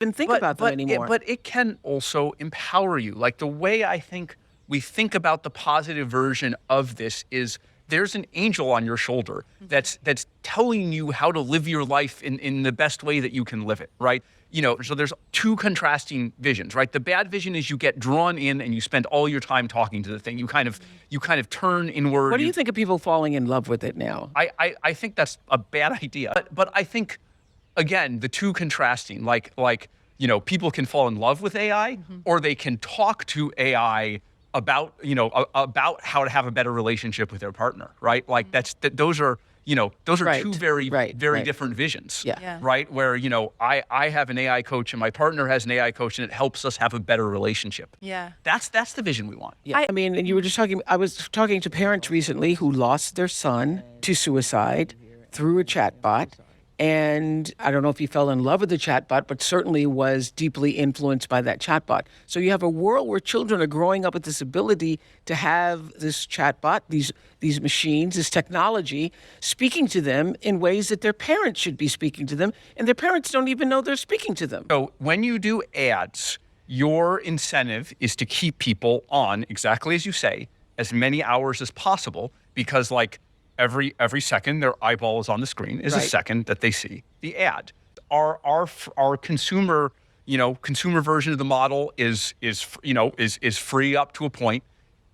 even think about them anymore. But it can also empower you. Like the way I think we think about the positive version of this is there's an angel on your shoulder that's telling you how to live your life in the best way that you can live it, right? So there's two contrasting visions, right? The bad vision is you get drawn in and you spend all your time talking to the thing. You kind of turn inward. What do you think of people falling in love with it now? I think that's a bad idea. But I think, again, the two contrasting, people can fall in love with AI or they can talk to AI about how to have a better relationship with their partner, right? Like those are Right. two very Right. different visions, Yeah. right? Where I have an AI coach and my partner has an AI coach and it helps us have a better relationship. Yeah. That's the vision we want. Yeah. I mean, and you were just talking, I was talking to parents recently who lost their son to suicide through a chatbot. And I don't know if he fell in love with the chatbot, but certainly was deeply influenced by that chatbot. So you have a world where children are growing up with this ability to have this chatbot, these machines, this technology, speaking to them in ways that their parents should be speaking to them, and their parents don't even know they're speaking to them. So when you do ads, your incentive is to keep people on, exactly as you say, as many hours as possible, because every second their eyeball is on the screen is a Right. second that they see the ad. Our consumer version of the model is free up to a point,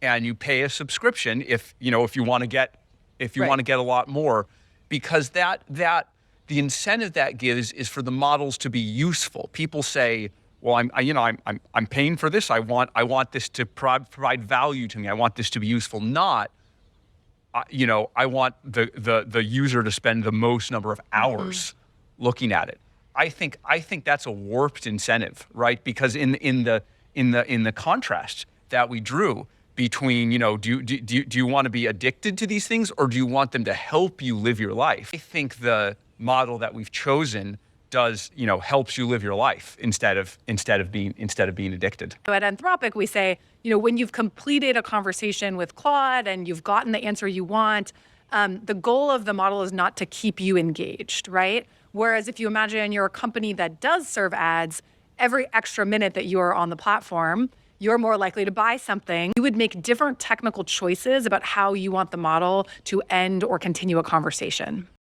and you pay a subscription if you want to get a lot more, because that the incentive that gives is for the models to be useful. People say, well, I'm paying for this. I want this to provide value to me. I want this to be useful, not I want the user to spend the most number of hours looking at it. I think that's a warped incentive, right? Because in the contrast that we drew between, do you want to be addicted to these things or do you want them to help you live your life? I think the model that we've chosen helps you live your life instead of being addicted. So at Anthropic, we say, when you've completed a conversation with Claude and you've gotten the answer you want, the goal of the model is not to keep you engaged, right? Whereas if you imagine you're a company that does serve ads, every extra minute that you are on the platform, you're more likely to buy something. You would make different technical choices about how you want the model to end or continue a conversation.